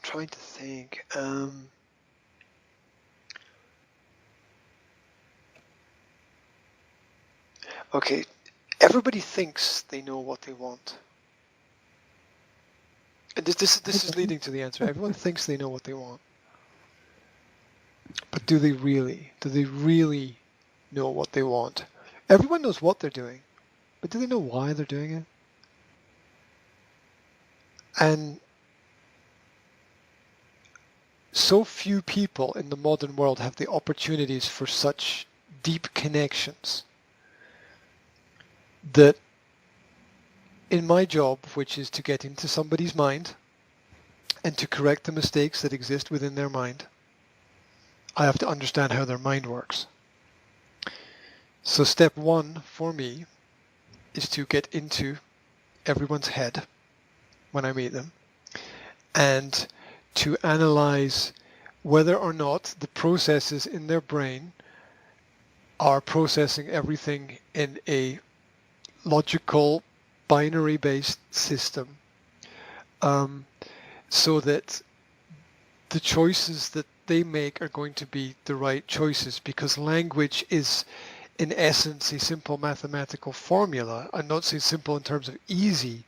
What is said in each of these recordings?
trying to think. Okay, everybody thinks they know what they want. And this is leading to the answer. Everyone thinks they know what they want. But do they really? Do they really know what they want? Everyone knows what they're doing, but do they know why they're doing it? And so few people in the modern world have the opportunities for such deep connections that in my job, which is to get into somebody's mind and to correct the mistakes that exist within their mind, I have to understand how their mind works. So step one for me is to get into everyone's head when I meet them and to analyze whether or not the processes in their brain are processing everything in a logical binary-based system, so that the choices that they make are going to be the right choices, because language is in essence a simple mathematical formula. I'm not saying simple in terms of easy,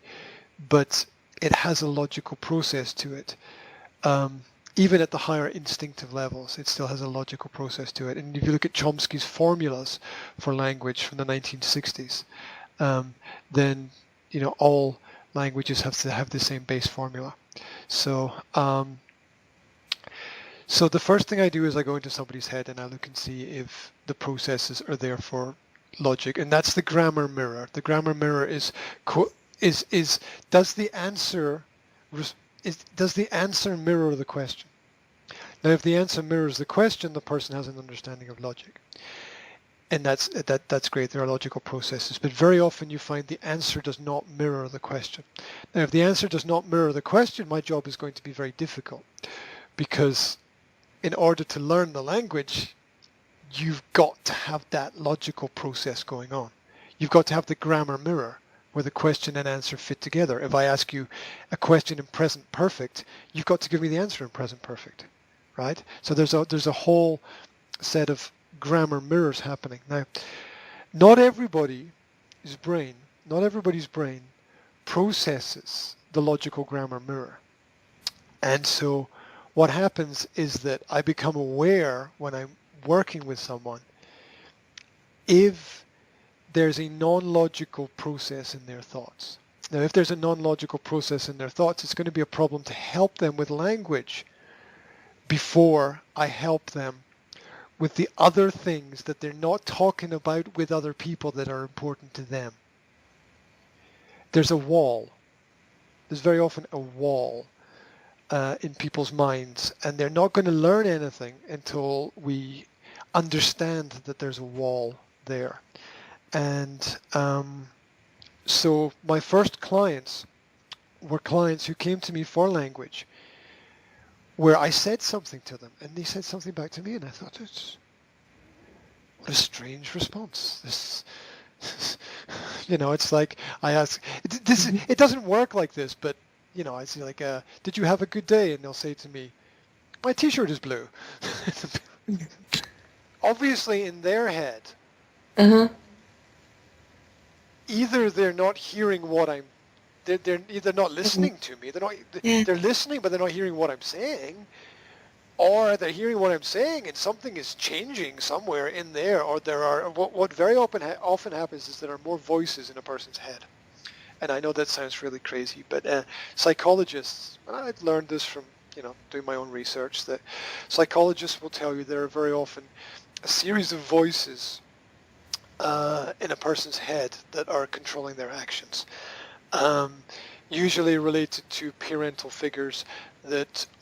but it has a logical process to it. Even at the higher instinctive levels, it still has a logical process to it. And if you look at Chomsky's formulas for language from the 1960s, then all languages have to have the same base formula. So so the first thing I do is I go into somebody's head and I look and see if the processes are there for logic, and that's the grammar mirror. The grammar mirror is does the answer mirror the question? Now, if the answer mirrors the question, the person has an understanding of logic. And that's great. There are logical processes, but very often you find the answer does not mirror the question. Now, if the answer does not mirror the question, my job is going to be very difficult, because in order to learn the language, you've got to have that logical process going on. You've got to have the grammar mirror where the question and answer fit together. If I ask you a question in present perfect, you've got to give me the answer in present perfect, right? So there's a whole set of grammar mirrors happening. Now, not everybody's brain processes the logical grammar mirror. And so what happens is that I become aware when I'm working with someone if there's a non-logical process in their thoughts. Now, if there's a non-logical process in their thoughts, it's going to be a problem to help them with language before I help them with the other things that they're not talking about with other people that are important to them. There's a wall. There's very often a wall in people's minds, and they're not going to learn anything until we understand that there's a wall there. And so my first clients were clients who came to me for language, where I said something to them and they said something back to me, and I thought, what a strange response. This it's like I ask, it doesn't work like this, but I say like, did you have a good day? And they'll say to me, my t-shirt is blue. Obviously in their head, either they're not hearing what they're either not listening to me, they're listening but they're not hearing what I'm saying, or they're hearing what I'm saying and something is changing somewhere in there, or there are, what very often happens is there are more voices in a person's head. And I know that sounds really crazy, but psychologists, and I've learned this from doing my own research, that psychologists will tell you there are very often a series of voices in a person's head that are controlling their actions, usually related to parental figures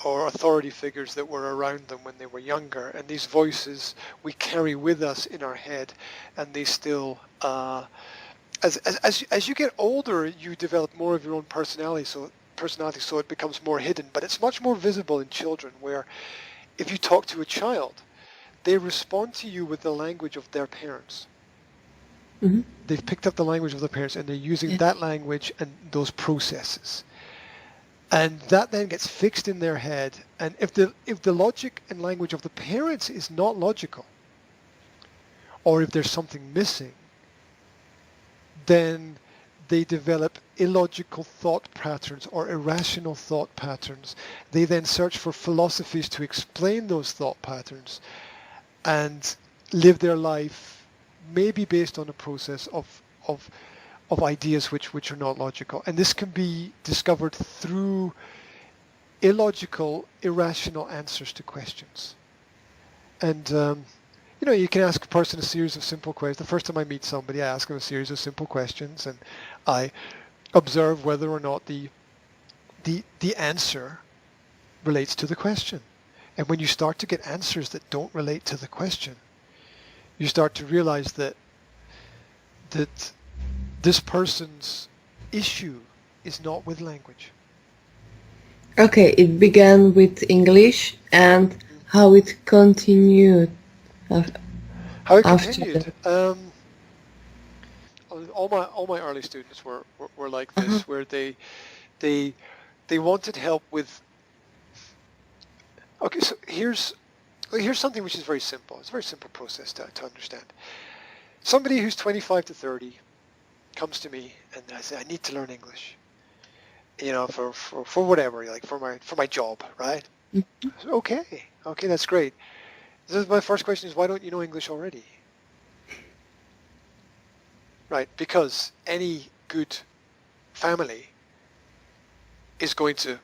or authority figures that were around them when they were younger. And these voices we carry with us in our head, and they still, as you get older, you develop more of your own personality, so it becomes more hidden. But it's much more visible in children, where if you talk to a child, they respond to you with the language of their parents. Mm-hmm. They've picked up the language of their parents, and they're using that language and those processes. And that then gets fixed in their head. And if the logic and language of the parents is not logical, or if there's something missing, then they develop illogical thought patterns or irrational thought patterns. They then search for philosophies to explain those thought patterns and live their life maybe based on a process of ideas which are not logical. And this can be discovered through illogical, irrational answers to questions. And you can ask a person a series of simple questions. The first time I meet somebody, I ask them a series of simple questions, and I observe whether or not the answer relates to the question. And when you start to get answers that don't relate to the question, you start to realize that this person's issue is not with language. Okay, it began with English, and how it continued. How it continued? All my early students were like this, where they wanted help with. Okay, so here's something which is very simple. It's a very simple process to understand. Somebody who's 25 to 30 comes to me and I say, I need to learn English. For whatever, like for my job, right? Mm-hmm. So, okay, that's great. My first question is, why don't you know English already? Right, because any good family is going to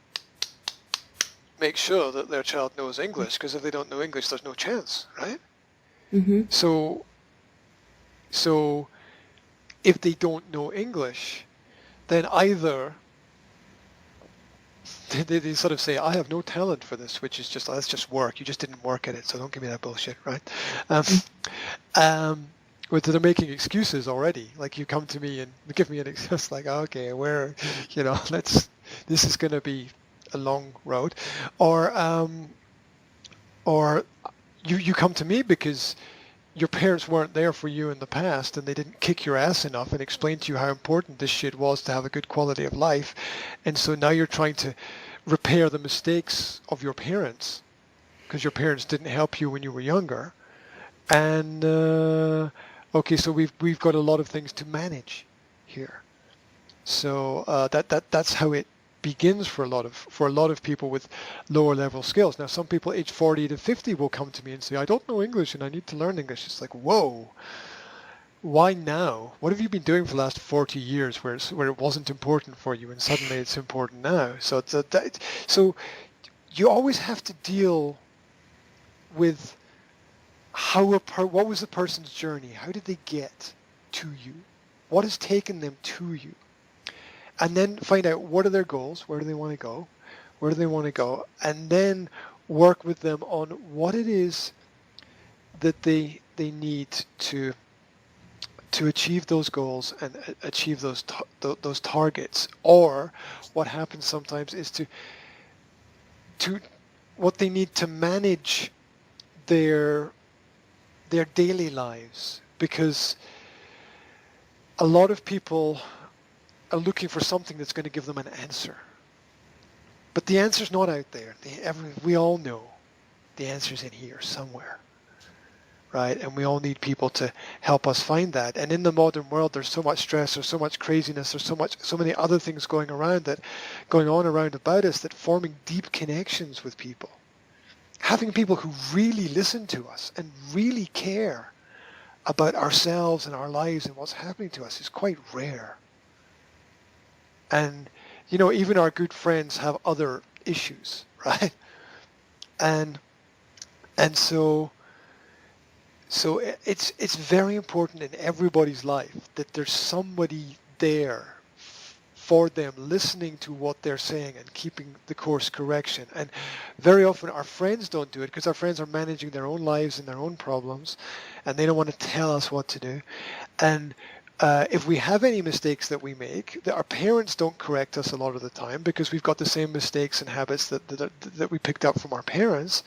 make sure that their child knows English, because if they don't know English, there's no chance, right? Mm-hmm. So if they don't know English, then either they sort of say, I have no talent for this, which is just, that's just work. You just didn't work at it, so don't give me that bullshit, right? But they're making excuses already. Like, you come to me and give me an excuse, like, okay, this is going to be a long road. Or you come to me because your parents weren't there for you in the past and they didn't kick your ass enough and explain to you how important this shit was to have a good quality of life. And so now you're trying to repair the mistakes of your parents because your parents didn't help you when you were younger. And okay, so we've got a lot of things to manage here. So that's how it begins for a lot of people with lower level skills. Now, some people aged 40 to 50 will come to me and say, I don't know English and I need to learn English. It's like, whoa, why now? What have you been doing for the last 40 years where it wasn't important for you and suddenly it's important now? So so you always have to deal with what was the person's journey? How did they get to you? What has taken them to you? And then find out, what are their goals? Where do they want to go? Where do they want to go? And then work with them on what it is that they need to achieve those goals and achieve those targets. Or what happens sometimes is to what they need to manage their daily lives, because a lot of people are looking for something that's going to give them an answer. But the answer's not out there. We all know the answer's in here somewhere, right? And we all need people to help us find that. And in the modern world, there's so much stress, there's so much craziness, there's so many other things going on around about us, that forming deep connections with people, having people who really listen to us and really care about ourselves and our lives and what's happening to us is quite rare. And, even our good friends have other issues, right? And so it's very important in everybody's life that there's somebody there for them, listening to what they're saying and keeping the course correction. And very often our friends don't do it because our friends are managing their own lives and their own problems, and they don't want to tell us what to do. And if we have any mistakes that we make, our parents don't correct us a lot of the time because we've got the same mistakes and habits that we picked up from our parents.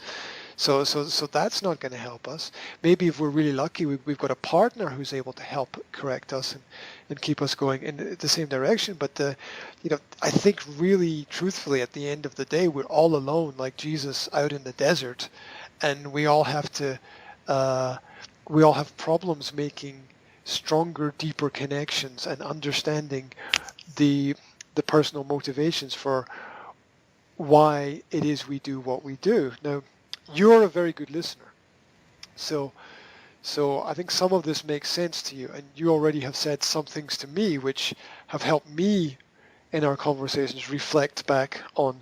So that's not going to help us. Maybe if we're really lucky, we've got a partner who's able to help correct us and keep us going in the same direction. But I think really, truthfully, at the end of the day, we're all alone, like Jesus out in the desert, and we all have to, we all have problems making stronger, deeper connections and understanding the personal motivations for why it is we do what we do. Now, you're a very good listener, so I think some of this makes sense to you, and you already have said some things to me which have helped me in our conversations reflect back on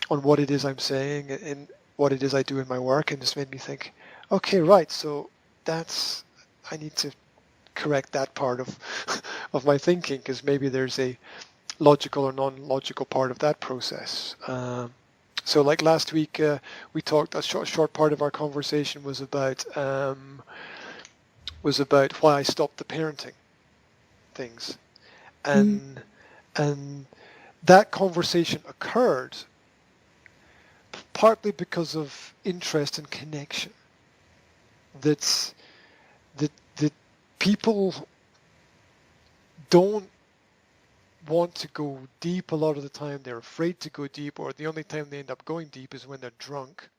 what it is I'm saying and what it is I do in my work, and just made me think, okay, right, so I need to correct that part of of my thinking, because maybe there's a logical or non-logical part of that process. So like last week, we talked, a short part of our conversation was about why I stopped the parenting things, Mm. and that conversation occurred partly because of interest and connection. That people don't want to go deep a lot of the time. They're afraid to go deep, or the only time they end up going deep is when they're drunk.